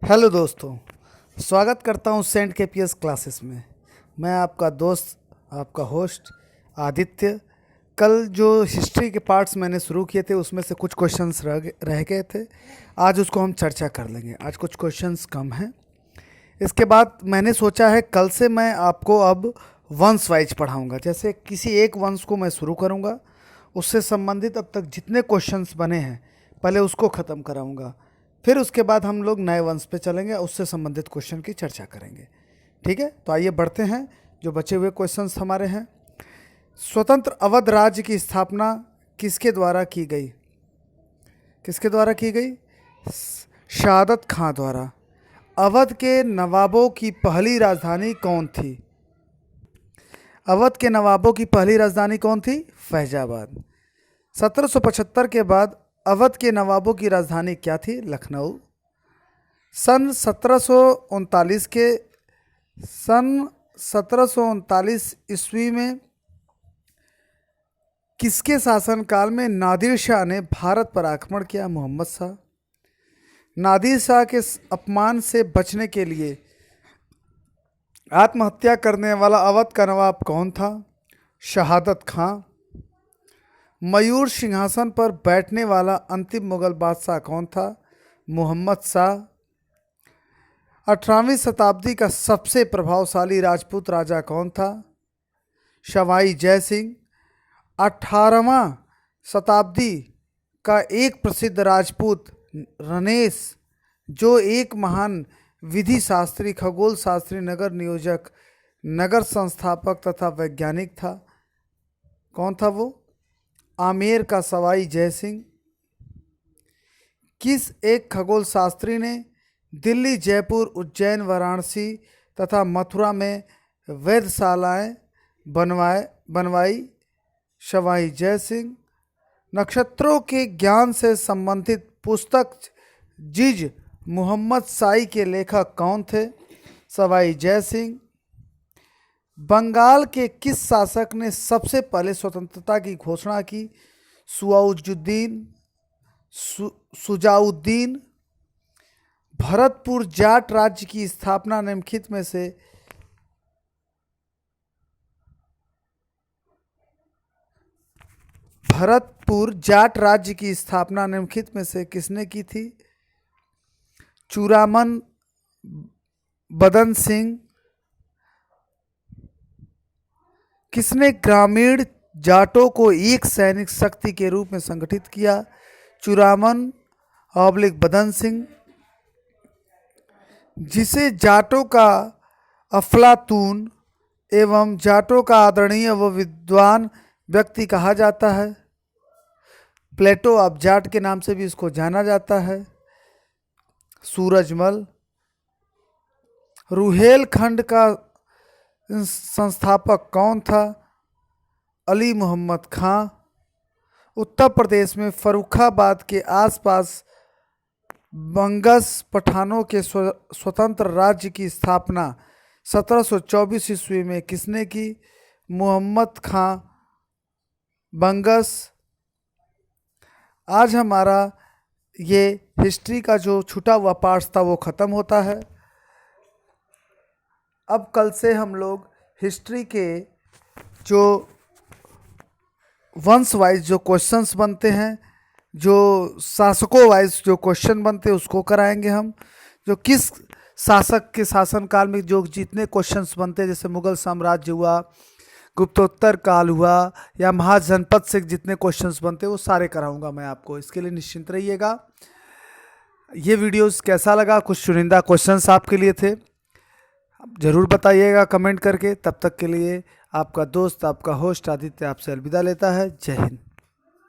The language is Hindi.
हेलो दोस्तों, स्वागत करता हूं सेंट केपीएस क्लासेस में। मैं आपका दोस्त, आपका होस्ट आदित्य। कल जो हिस्ट्री के पार्ट्स मैंने शुरू किए थे उसमें से कुछ क्वेश्चंस रह गए थे। आज उसको हम चर्चा कर लेंगे। आज कुछ क्वेश्चंस कम हैं। इसके बाद मैंने सोचा है कल से मैं आपको अब वंश वाइज पढ़ाऊँगा। जैसे किसी एक वंश को मैं शुरू करूँगा, उससे संबंधित अब तक जितने क्वेश्चंस बने हैं पहले उसको ख़त्म कराऊँगा। फिर उसके बाद हम लोग नए वंश पे चलेंगे, उससे संबंधित क्वेश्चन की चर्चा करेंगे। ठीक है, तो आइए बढ़ते हैं। जो बचे हुए क्वेश्चंस हमारे हैं, स्वतंत्र अवध राज्य की स्थापना किसके द्वारा की गई? किसके द्वारा की गई? शहादत खां द्वारा। अवध के नवाबों की पहली राजधानी कौन थी? अवध के नवाबों की पहली राजधानी कौन थी? फैजाबाद। 1775 के बाद अवध के नवाबों की राजधानी क्या थी? लखनऊ। सन 1739 ईस्वी में किसके शासनकाल में नादिर शाह ने भारत पर आक्रमण किया? मोहम्मद शाह। नादिर शाह के अपमान से बचने के लिए आत्महत्या करने वाला अवध का नवाब कौन था? शहादत खां। मयूर सिंहासन पर बैठने वाला अंतिम मुगल बादशाह कौन था? मोहम्मद शाह। 18वीं शताब्दी का सबसे प्रभावशाली राजपूत राजा कौन था? सवाई जय सिंह। 18वां शताब्दी का एक प्रसिद्ध राजपूत रनेश, जो एक महान विधि शास्त्री, खगोल शास्त्री, नगर नियोजक, नगर संस्थापक तथा वैज्ञानिक था, कौन था वो? आमेर का सवाई जय सिंह। किस एक खगोल शास्त्री ने दिल्ली, जयपुर, उज्जैन, वाराणसी तथा मथुरा में वेधशालाएं बनवाई? सवाई जय सिंह। नक्षत्रों के ज्ञान से संबंधित पुस्तक जिज मोहम्मद साई के लेखक कौन थे? सवाई जय सिंह। बंगाल के किस शासक ने सबसे पहले स्वतंत्रता की घोषणा की? सुजाउद्दीन। भरतपुर जाट राज्य की स्थापना निम्नलिखित में से किसने की थी? चूड़ामन बदन सिंह। किसने ग्रामीण जाटों को एक सैनिक शक्ति के रूप में संगठित किया? चूड़ामन बदन सिंह। जिसे जाटों का अफलातून एवं जाटों का आदरणीय व विद्वान व्यक्ति कहा जाता है? प्लेटो ऑफ जाट के नाम से भी इसको जाना जाता है। सूरजमल। रुहेलखंड का संस्थापक कौन था? अली मोहम्मद खां। उत्तर प्रदेश में फर्रुखाबाद के आसपास बंगस पठानों के स्वतंत्र राज्य की स्थापना 1724 ईस्वी में किसने की? मोहम्मद खां बंगस। आज हमारा ये हिस्ट्री का जो छूटा हुआ पार्ट था वो ख़त्म होता है। अब कल से हम लोग हिस्ट्री के जो वंश वाइज जो क्वेश्चंस बनते हैं, जो शासकों वाइज जो क्वेश्चन बनते हैं उसको कराएंगे हम। जो किस शासक के शासनकाल में जो जितने क्वेश्चंस बनते हैं, जैसे मुगल साम्राज्य हुआ, गुप्तोत्तर काल हुआ, या महाजनपद से जितने क्वेश्चंस बनते हैं वो सारे कराऊंगा मैं आपको। इसके लिए निश्चिंत रहिएगा। ये वीडियोस कैसा लगा? कुछ चुनिंदा क्वेश्चंस आपके लिए थे, ज़रूर बताइएगा कमेंट करके। तब तक के लिए आपका दोस्त, आपका होस्ट आदित्य आपसे अलविदा लेता है। जय हिंद।